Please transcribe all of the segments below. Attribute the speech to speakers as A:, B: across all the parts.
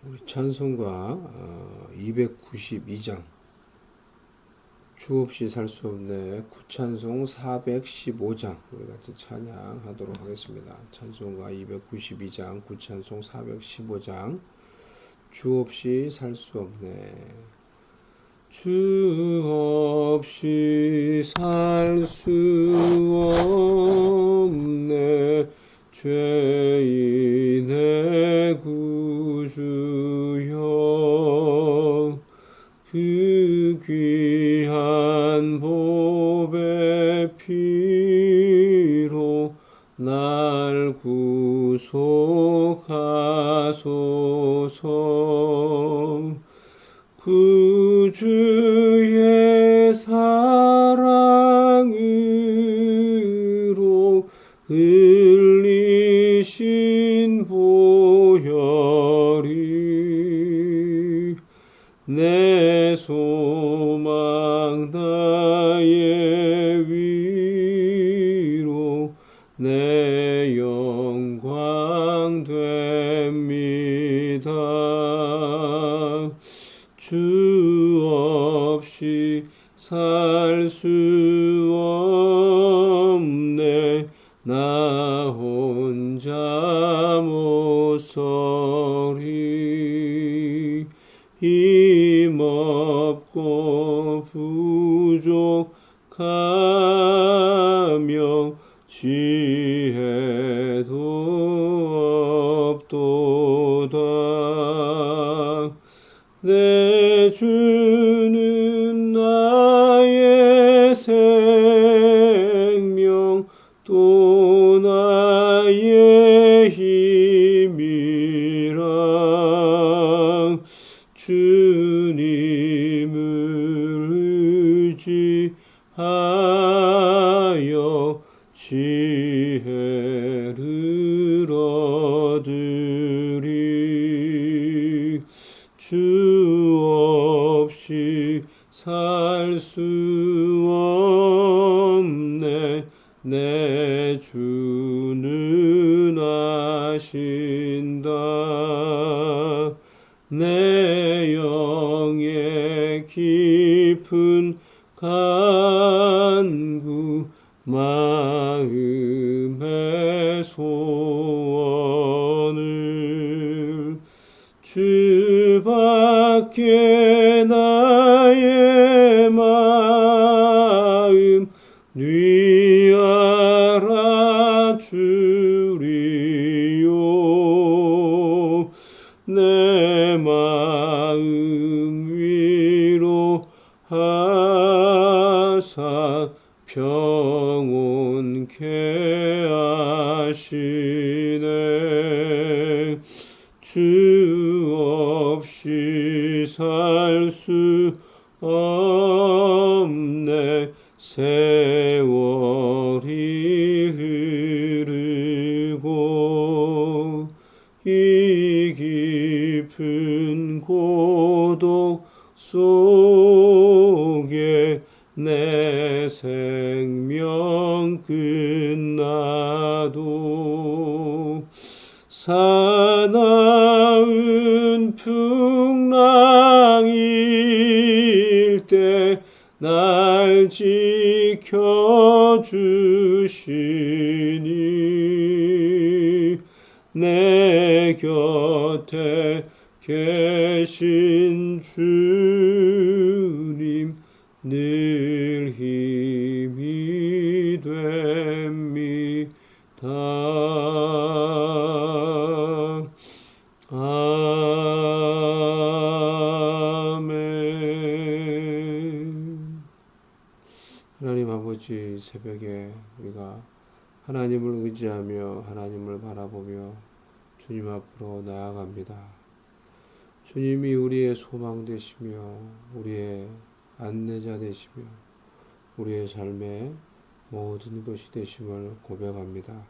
A: 우리 찬송가 292장 주 없이 살 수 없네 구찬송 415장 우리 같이 찬양하도록 하겠습니다. 찬송가 292장 구찬송 415장 주 없이 살 수 없네 주 없이 살 수 없네 죄인의 구주여 그 귀한 보배 피로 날 구속하소서 구주의 사랑으로 흘리신 보혈이 내 소망 나의 위로 내 영광 됩니다. 주 없이 살 수 없네 나 혼자 못 서리 힘없고 부족하며 지혜도 없도다 내 주는 나의 생명 또 나의 힘이라 주님을 의지하여 지혜를 얻으리 주 없이 살 수 없네 내 주는 아신다 내 영의 깊은 간구 마음의 소원을 주밖에 나의 마음 네 알아주리요 내 마음 위로하사 평온케 하시네 주 알 수 없네. 세월이 흐르고 이 깊은 고독 속에 내 생명 끝나도 사나운 풍랑일 때 날 지켜주시니 내 곁에 계신 주님 늘 힘이 됩니다. 아멘. 하나님 아버지, 새벽에 우리가 하나님을 의지하며 하나님을 바라보며 주님 앞으로 나아갑니다. 주님이 우리의 소망 되시며 우리의 안내자 되시며 우리의 삶의 모든 것이 되심을 고백합니다.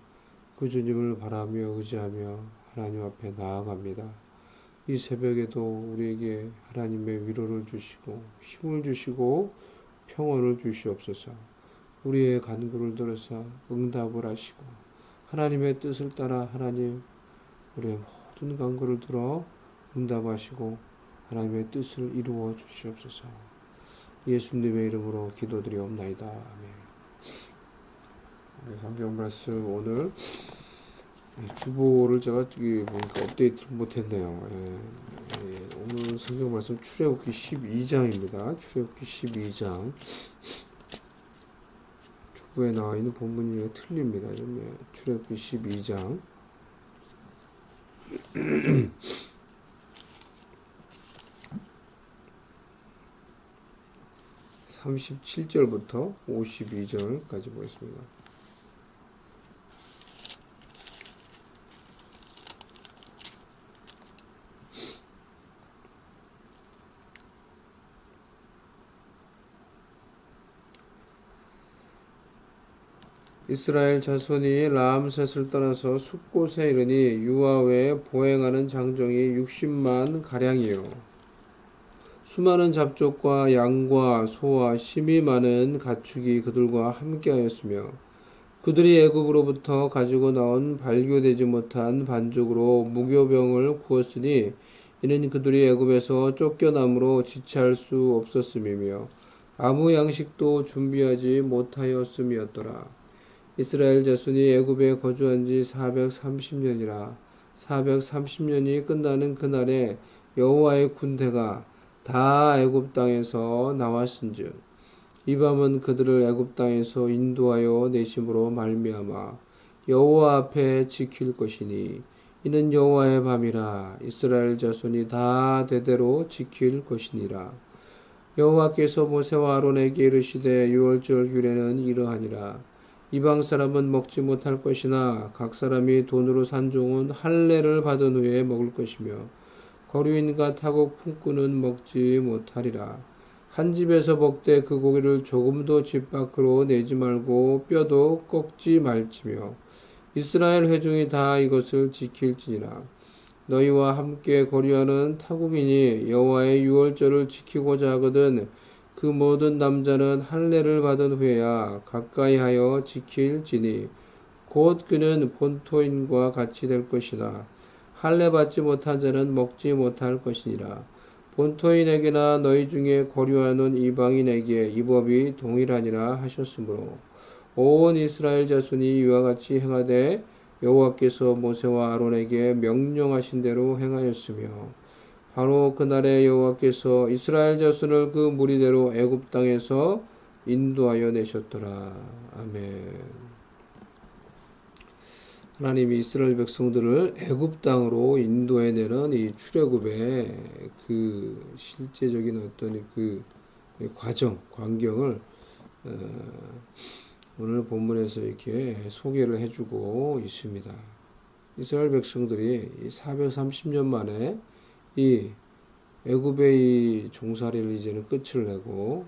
A: 그 주님을 바라며 의지하며 하나님 앞에 나아갑니다. 이 새벽에도 우리에게 하나님의 위로를 주시고 힘을 주시고 평온을 주시옵소서. 우리의 간구를 들어서 응답을 하시고 하나님의 뜻을 따라 하나님 우리의 모든 간구를 들어 응답하시고 하나님의 뜻을 이루어 주시옵소서. 예수님의 이름으로 기도드리옵나이다. 아멘. 성경 말씀 오늘 주보를 제가 보니까 업데이트를 못했네요. 오늘 성경 말씀 출애굽기 12장입니다. 출애굽기 12장 주보에 나와 있는 본문이 틀립니다. 출애굽기 12장 37절부터 52절까지 보겠습니다. 이스라엘 자손이 라암셋을 떠나서 숲곳에 이르니 유아 외에 보행하는 장정이 60만 가량이요 수많은 잡족과 양과 소와 심이 많은 가축이 그들과 함께하였으며 그들이 애굽으로부터 가지고 나온 발교되지 못한 반죽으로 무교병을 구웠으니 이는 그들이 애굽에서 쫓겨남으로 지체할 수 없었음이며 아무 양식도 준비하지 못하였음이었더라. 이스라엘 자손이 애굽에 거주한 지 430년이라 430년이 끝나는 그날에 여호와의 군대가 다 애굽 땅에서 나왔은즉 이 밤은 그들을 애굽 땅에서 인도하여 내심으로 말미암아 여호와 앞에 지킬 것이니 이는 여호와의 밤이라 이스라엘 자손이 다 대대로 지킬 것이니라. 여호와께서 모세와 아론에게 이르시되 유월절 규례는 이러하니라. 이방 사람은 먹지 못할 것이나 각 사람이 돈으로 산 종은 할례를 받은 후에 먹을 것이며 거류인과 타국 품꾼은 먹지 못하리라. 한 집에서 먹되 그 고기를 조금도 집 밖으로 내지 말고 뼈도 꺾지 말지며 이스라엘 회중이 다 이것을 지킬지니라. 너희와 함께 거류하는 타국인이 여호와의 유월절을 지키고자 하거든 그 모든 남자는 할례를 받은 후에야 가까이하여 지킬지니 곧 그는 본토인과 같이 될 것이나 할례 받지 못한 자는 먹지 못할 것이니라. 본토인에게나 너희 중에 거류하는 이방인에게 이 법이 동일하니라 하셨으므로 온 이스라엘 자손이 이와 같이 행하되 여호와께서 모세와 아론에게 명령하신 대로 행하였으며 바로 그날에 여호와께서 이스라엘 자손을 그 무리대로 애굽 땅에서 인도하여 내셨더라. 아멘. 하나님이 이스라엘 백성들을 애굽 땅으로 인도해내는 이 출애굽의 그 실제적인 어떤 그 과정, 광경을 오늘 본문에서 이렇게 소개를 해주고 있습니다. 이스라엘 백성들이 430년 만에 이 애굽의 이 종살이를 이제는 끝을 내고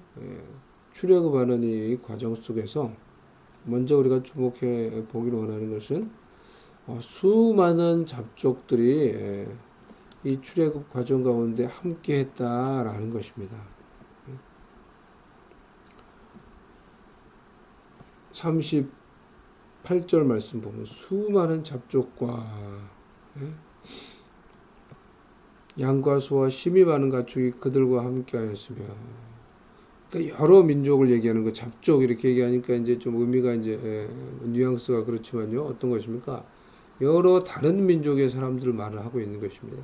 A: 출애굽하는 이 과정 속에서 먼저 우리가 주목해 보기로 원하는 것은 수많은 잡족들이 이 출애굽 과정 가운데 함께했다라는 것입니다. 38절 말씀 보면 수많은 잡족과 양과 소와 심이 많은 가축이 그들과 함께하였으며, 그러니까 여러 민족을 얘기하는 거 잡족 이렇게 얘기하니까 이제 좀 의미가 이제 뉘앙스가 그렇지만요, 어떤 것입니까? 여러 다른 민족의 사람들을 말을 하고 있는 것입니다.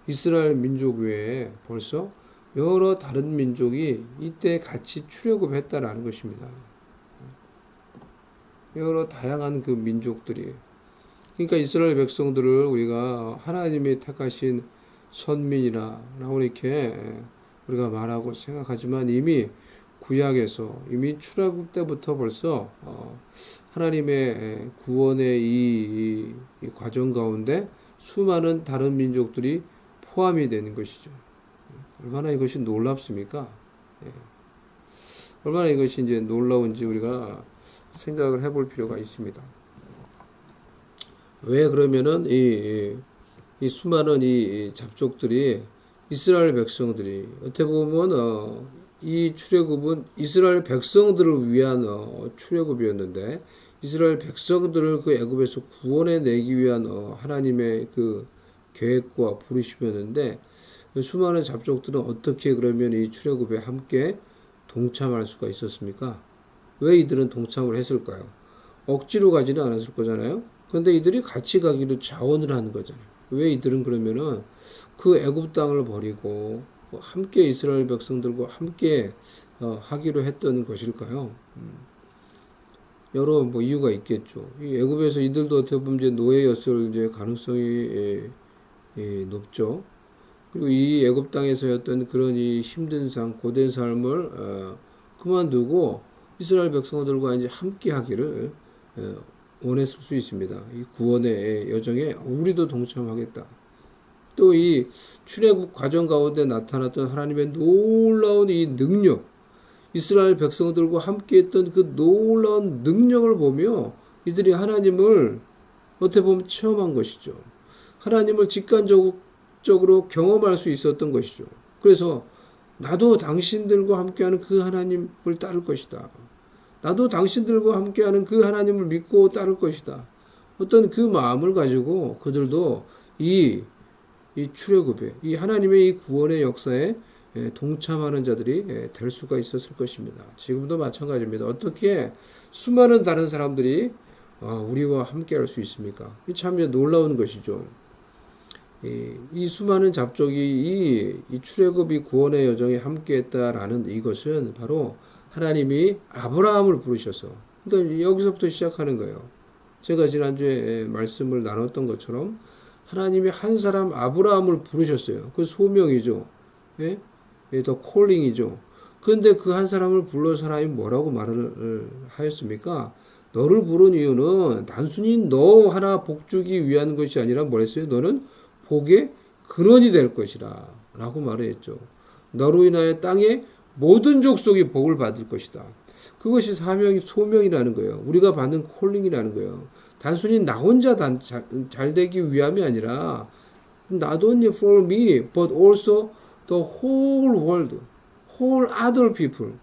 A: 이스라엘 민족 외에 벌써 여러 다른 민족이 이때 같이 출애굽했다라는 것입니다. 여러 다양한 그 민족들이, 그러니까 이스라엘 백성들을 우리가 하나님이 택하신 선민이라고 이렇게 우리가 말하고 생각하지만 이미 구약에서 이미 출애굽 때부터 벌써 하나님의 구원의 이 과정 가운데 수많은 다른 민족들이 포함이 되는 것이죠. 얼마나 이것이 놀랍습니까? 얼마나 이것이 이제 놀라운지 우리가 생각을 해볼 필요가 있습니다. 왜 그러면은 이 수많은 이 잡족들이 이스라엘 백성들이 어떻게 보면 이 출애굽은 이스라엘 백성들을 위한 출애굽이었는데 이스라엘 백성들을 그 애굽에서 구원해 내기 위한 하나님의 그 계획과 부르심이었는데 수많은 잡족들은 어떻게 그러면 이 출애굽에 함께 동참할 수가 있었습니까? 왜 이들은 동참을 했을까요? 억지로 가지는 않았을 거잖아요. 그런데 이들이 같이 가기로 자원을 하는 거잖아요. 왜 이들은 그러면은 그 애굽 땅을 버리고 함께 이스라엘 백성들과 함께 하기로 했던 것일까요? 여러 뭐 이유가 있겠죠. 이 애굽에서 이들도 어떻게 보면 이제 노예였을 이제 가능성이 높죠. 그리고 이 애굽 땅에서였던 그런 이 힘든 삶, 고된 삶을 그만두고 이스라엘 백성들과 이제 함께 하기를 원했을 수 있습니다. 이 구원의 여정에 우리도 동참하겠다. 또 이 출애굽 과정 가운데 나타났던 하나님의 놀라운 이 능력, 이스라엘 백성들과 함께했던 그 놀라운 능력을 보며 이들이 하나님을 어떻게 보면 체험한 것이죠. 하나님을 직관적으로 경험할 수 있었던 것이죠. 그래서 나도 당신들과 함께하는 그 하나님을 따를 것이다. 나도 당신들과 함께하는 그 하나님을 믿고 따를 것이다. 어떤 그 마음을 가지고 그들도 이 출애굽에 이 하나님의 이 구원의 역사에 동참하는 자들이 될 수가 있었을 것입니다. 지금도 마찬가지입니다. 어떻게 수많은 다른 사람들이 우리와 함께할 수 있습니까? 참 놀라운 것이죠. 이 수많은 잡족이 이 출애굽이 구원의 여정에 함께했다라는 이것은 바로 하나님이 아브라함을 부르셔서, 그러니까 여기서부터 시작하는 거예요. 제가 지난주에 말씀을 나눴던 것처럼 하나님이 한 사람 아브라함을 부르셨어요. 그 소명이죠. 예? 더 콜링이죠. 그런데 그 한 사람을 불러서 하나님 뭐라고 말을 하였습니까? 너를 부른 이유는 단순히 너 하나 복 주기 위한 것이 아니라 뭐랬어요? 너는 복의 근원이 될 것이라 라고 말을 했죠. 너로 인하여 땅의 모든 족속이 복을 받을 것이다. 그것이 소명이라는 거예요. 우리가 받는 콜링이라는 거예요. 단순히 나 혼자 잘 되기 위함이 아니라 not only for me but also the whole world, whole other people.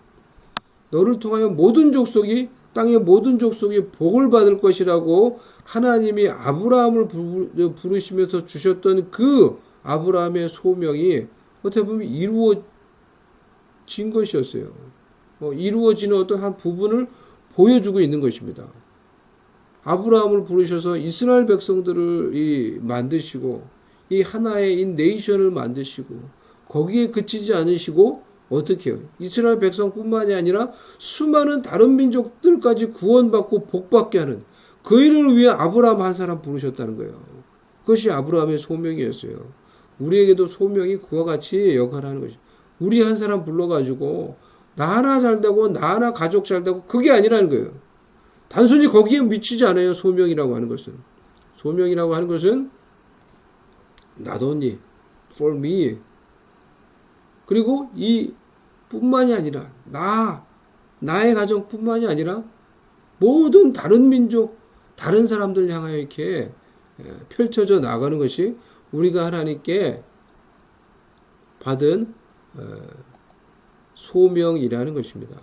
A: 너를 통하여 모든 족속이 땅의 모든 족속이 복을 받을 것이라고 하나님이 아브라함을 부르시면서 주셨던 그 아브라함의 소명이 어떻게 보면 이루어진 것이었어요. 이루어지는 어떤 한 부분을 보여주고 있는 것입니다. 아브라함을 부르셔서 이스라엘 백성들을 만드시고 이 하나의 이 네이션을 만드시고 거기에 그치지 않으시고 어떻게 해요? 이스라엘 백성뿐만이 아니라 수많은 다른 민족들까지 구원받고 복받게 하는 그 일을 위해 아브라함 한 사람 부르셨다는 거예요. 그것이 아브라함의 소명이었어요. 우리에게도 소명이 그와 같이 역할을 하는 것이죠. 우리 한 사람 불러가지고 나 하나 잘 되고 나 하나 가족 잘 되고 그게 아니라는 거예요. 단순히 거기에 미치지 않아요. 소명이라고 하는 것은. 소명이라고 하는 것은 not only for me 그리고 이 뿐만이 아니라 나의 가정뿐만이 아니라 모든 다른 민족, 다른 사람들 향하여 이렇게 펼쳐져 나가는 것이 우리가 하나님께 받은 소명이라는 것입니다.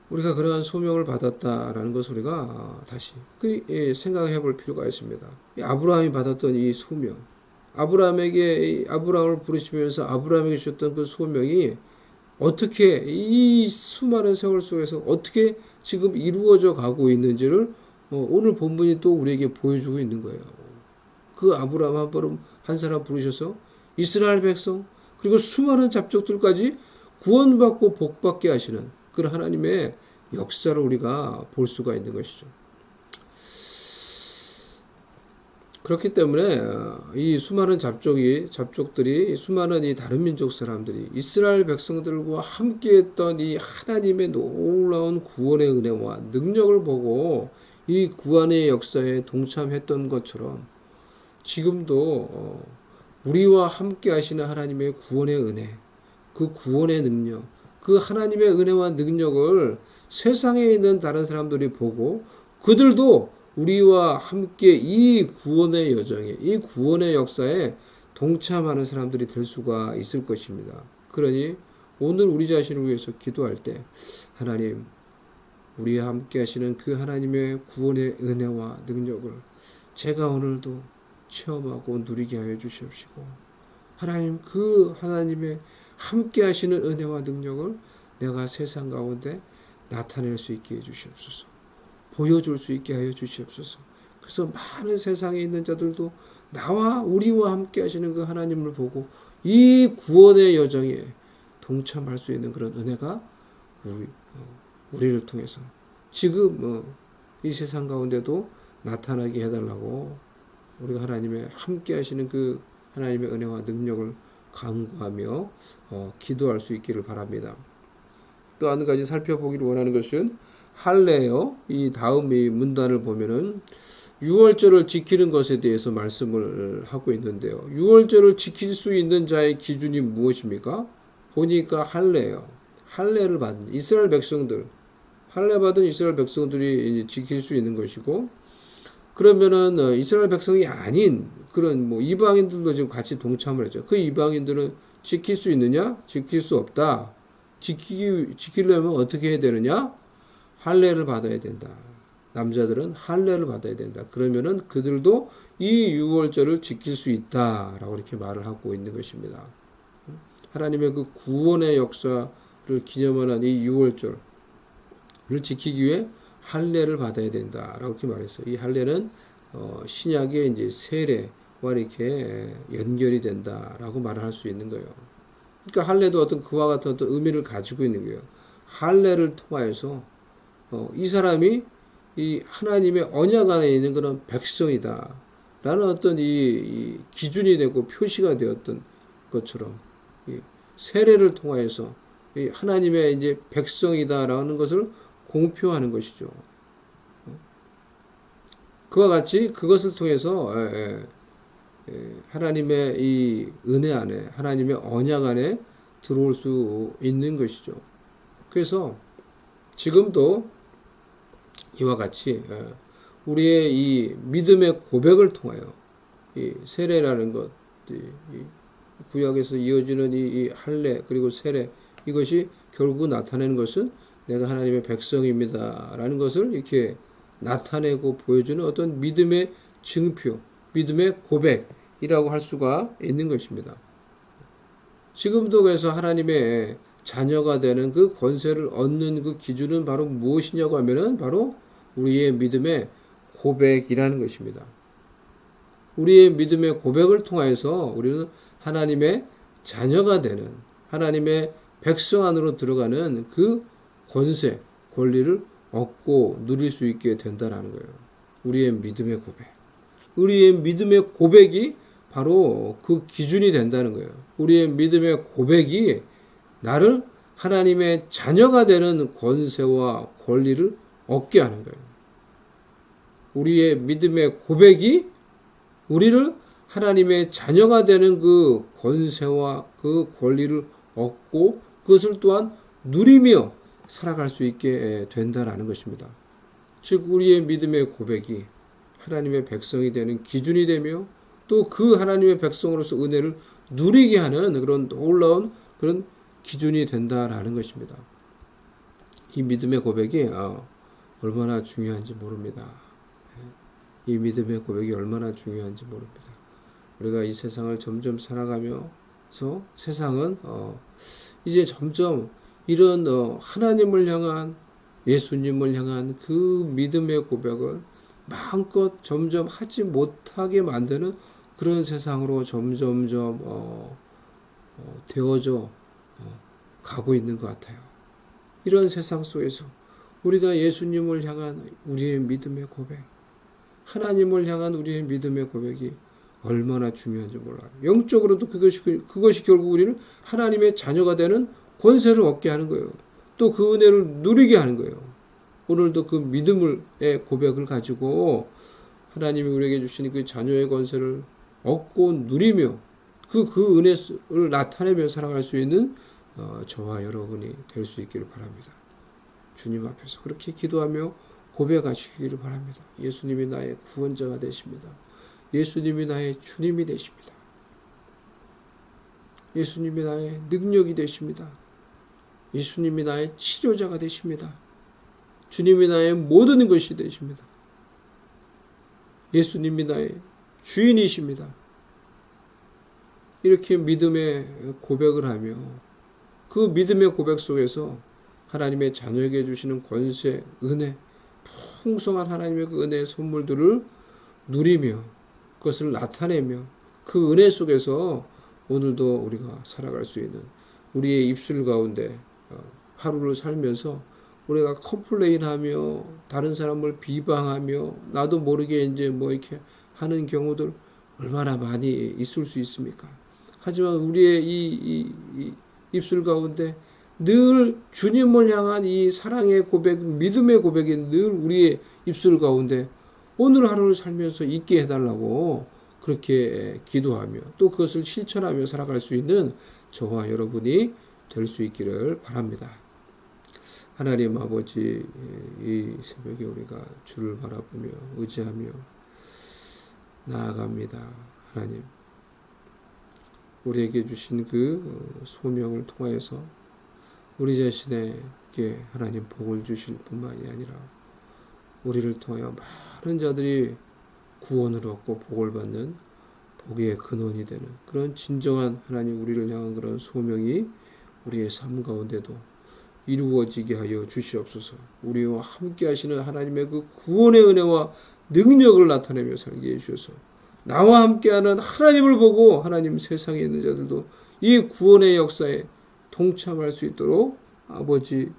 A: 우리가 그러한 소명을 받았다라는 것을 우리가 다시 생각해 볼 필요가 있습니다. 아브라함이 받았던 이 소명, 아브라함을 부르시면서 아브라함에게 주셨던 그 소명이 어떻게 이 수많은 세월 속에서 어떻게 지금 이루어져 가고 있는지를 오늘 본문이 또 우리에게 보여주고 있는 거예요. 그 아브라함 한 사람 부르셔서 이스라엘 백성 그리고 수많은 잡족들까지 구원받고 복받게 하시는 그런 하나님의 역사를 우리가 볼 수가 있는 것이죠. 그렇기 때문에 이 수많은 잡족들이 수많은 이 다른 민족 사람들이 이스라엘 백성들과 함께했던 이 하나님의 놀라운 구원의 은혜와 능력을 보고 이 구원의 역사에 동참했던 것처럼 지금도 우리와 함께 하시는 하나님의 구원의 은혜, 그 구원의 능력, 그 하나님의 은혜와 능력을 세상에 있는 다른 사람들이 보고 그들도 우리와 함께 이 구원의 여정에, 이 구원의 역사에 동참하는 사람들이 될 수가 있을 것입니다. 그러니 오늘 우리 자신을 위해서 기도할 때 하나님, 우리와 함께 하시는 그 하나님의 구원의 은혜와 능력을 제가 오늘도 체험하고 누리게 하여 주시옵시고 하나님, 그 하나님의 함께 하시는 은혜와 능력을 내가 세상 가운데 나타낼 수 있게 해주시옵소서. 보여줄 수 있게 하여 주시옵소서. 그래서 많은 세상에 있는 자들도 우리와 함께 하시는 그 하나님을 보고 이 구원의 여정에 동참할 수 있는 그런 은혜가 우리를 통해서 지금 이 세상 가운데도 나타나게 해달라고 우리가 하나님의 함께 하시는 그 하나님의 은혜와 능력을 간구하며 기도할 수 있기를 바랍니다. 또 한 가지 살펴보기를 원하는 것은 할례요. 이 다음 이 문단을 보면은 유월절을 지키는 것에 대해서 말씀을 하고 있는데요. 유월절을 지킬 수 있는 자의 기준이 무엇입니까? 보니까 할례요. 할례를 받은 이스라엘 백성들, 할례 받은 이스라엘 백성들이 이제 지킬 수 있는 것이고, 그러면은 이스라엘 백성이 아닌 그런 이방인들도 지금 같이 동참을 했죠. 그 이방인들은 지킬 수 있느냐? 지킬 수 없다. 지키려면 어떻게 해야 되느냐? 할례를 받아야 된다. 남자들은 할례를 받아야 된다. 그러면은 그들도 이 유월절을 지킬 수 있다라고 이렇게 말을 하고 있는 것입니다. 하나님의 그 구원의 역사를 기념하는 이 유월절을 지키기 위해 할례를 받아야 된다라고 이렇게 말했어요. 이 할례는 신약의 이제 세례와 이렇게 연결이 된다라고 말을 할 수 있는 거예요. 그러니까 할례도 어떤 그와 같은 어떤 의미를 가지고 있는 거예요. 할례를 통하여서 이 사람이 이 하나님의 언약 안에 있는 그런 백성이다 라는 어떤 이 기준이 되고 표시가 되었던 것처럼 이 세례를 통하여서 이 하나님의 이제 백성이다라는 것을 공표하는 것이죠. 그와 같이 그것을 통해서 하나님의 이 은혜 안에, 하나님의 언약 안에 들어올 수 있는 것이죠. 그래서 지금도 이와 같이 우리의 이 믿음의 고백을 통하여 이 세례라는 것, 구약에서 이어지는 이 할례 그리고 세례, 이것이 결국 나타내는 것은 내가 하나님의 백성입니다라는 것을 이렇게 나타내고 보여주는 어떤 믿음의 증표, 믿음의 고백이라고 할 수가 있는 것입니다. 지금도 그래서 하나님의 자녀가 되는 그 권세를 얻는 그 기준은 바로 무엇이냐고 하면은 바로 우리의 믿음의 고백이라는 것입니다. 우리의 믿음의 고백을 통해서 우리는 하나님의 자녀가 되는 하나님의 백성 안으로 들어가는 그 권세, 권리를 얻고 누릴 수 있게 된다는 거예요. 우리의 믿음의 고백. 우리의 믿음의 고백이 바로 그 기준이 된다는 거예요. 우리의 믿음의 고백이 나를 하나님의 자녀가 되는 권세와 권리를 얻게 하는 거예요. 우리의 믿음의 고백이 우리를 하나님의 자녀가 되는 그 권세와 그 권리를 얻고 그것을 또한 누리며 살아갈 수 있게 된다라는 것입니다. 즉 우리의 믿음의 고백이 하나님의 백성이 되는 기준이 되며 또 그 하나님의 백성으로서 은혜를 누리게 하는 그런 놀라운 그런 기준이 된다라는 것입니다. 이 믿음의 고백이 얼마나 중요한지 모릅니다. 이 믿음의 고백이 얼마나 중요한지 모릅니다. 우리가 이 세상을 점점 살아가면서 세상은 이제 점점 이런 하나님을 향한 예수님을 향한 그 믿음의 고백을 마음껏 점점 하지 못하게 만드는 그런 세상으로 점점점 되어져 가고 있는 것 같아요. 이런 세상 속에서 우리가 예수님을 향한 우리의 믿음의 고백, 하나님을 향한 우리의 믿음의 고백이 얼마나 중요한지 몰라요. 영적으로도 그것이 결국 우리는 하나님의 자녀가 되는 권세를 얻게 하는 거예요. 또 그 은혜를 누리게 하는 거예요. 오늘도 그 믿음의 고백을 가지고 하나님이 우리에게 주신 그 자녀의 권세를 얻고 누리며 그 은혜를 나타내며 살아갈 수 있는 저와 여러분이 될 수 있기를 바랍니다. 주님 앞에서 그렇게 기도하며 고백하시기를 바랍니다. 예수님이 나의 구원자가 되십니다. 예수님이 나의 주님이 되십니다. 예수님이 나의 능력이 되십니다. 예수님이 나의 치료자가 되십니다. 주님이 나의 모든 것이 되십니다. 예수님이 나의 주인이십니다. 이렇게 믿음의 고백을 하며 그 믿음의 고백 속에서 하나님의 자녀에게 주시는 권세, 은혜, 풍성한 하나님의 그 은혜의 선물들을 누리며 그것을 나타내며 그 은혜 속에서 오늘도 우리가 살아갈 수 있는 우리의 입술 가운데 하루를 살면서 우리가 컴플레인하며 다른 사람을 비방하며 나도 모르게 이제 뭐 이렇게 하는 경우들 얼마나 많이 있을 수 있습니까? 하지만 우리의 이 입술 가운데 늘 주님을 향한 이 사랑의 고백, 믿음의 고백이 늘 우리의 입술 가운데 오늘 하루를 살면서 있게 해달라고 그렇게 기도하며 또 그것을 실천하며 살아갈 수 있는 저와 여러분이 될 수 있기를 바랍니다. 하나님 아버지, 이 새벽에 우리가 주를 바라보며 의지하며 나아갑니다. 하나님, 우리에게 주신 그 소명을 통하여서 우리 자신에게 하나님 복을 주실 뿐만이 아니라 우리를 통하여 많은 자들이 구원을 얻고 복을 받는 복의 근원이 되는 그런 진정한 하나님 우리를 향한 그런 소명이 우리의 삶 가운데도 이루어지게 하여 주시옵소서. 우리와 함께 하시는 하나님의 그 구원의 은혜와 능력을 나타내며 살게 해주셔서 나와 함께하는 하나님을 보고 하나님 세상에 있는 자들도 이 구원의 역사에 동참할 수 있도록 아버지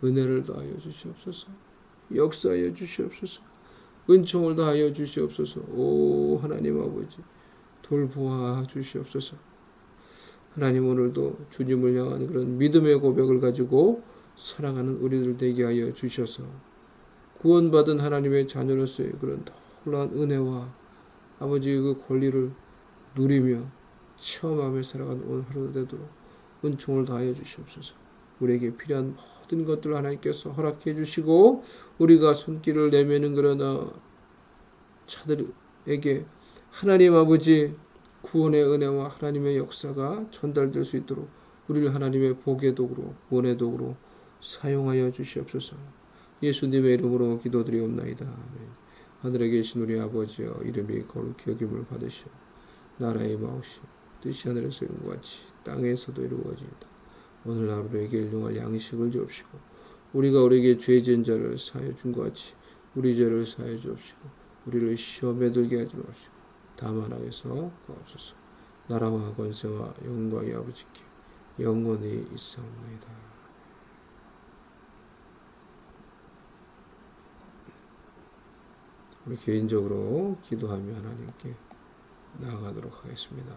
A: 은혜를 더하여 주시옵소서. 역사하여 주시옵소서. 은총을 더하여 주시옵소서. 오 하나님 아버지 돌보아 주시옵소서. 하나님 오늘도 주님을 향한 그런 믿음의 고백을 가지고 살아가는 우리들 되게 하여 주셔서 구원받은 하나님의 자녀로서의 그런 놀라운 은혜와 아버지의 그 권리를 누리며 체험하며 살아가는 오늘 하루 되도록 은총을 다하여 주시옵소서. 우리에게 필요한 모든 것들을 하나님께서 허락해 주시고 우리가 손길을 내미는 그런 자들에게 하나님 아버지 구원의 은혜와 하나님의 역사가 전달될 수 있도록 우리를 하나님의 복의 도구로 구원의 도구로 사용하여 주시옵소서. 예수님의 이름으로 기도드리옵나이다. 아멘. 하늘에 계신 우리 아버지여 이름이 거룩히 여김을 받으시오. 나라의 마옵시오. 뜻이 하늘에서 이룬 것 같이 땅에서도 이루어지이다. 오늘날 우리에게 일용할 양식을 주옵시고 우리가 우리에게 죄 지은 자를 사하여 준 것 같이 우리 죄를 사하여 주옵시고 우리를 시험에 들게 하지 마옵시고 다만 악에서 구하옵소서. 나라와 권세와 영광이 아버지께 영원히 있사옵나이다. 우리 개인적으로 기도하며 하나님께 나아가도록 하겠습니다.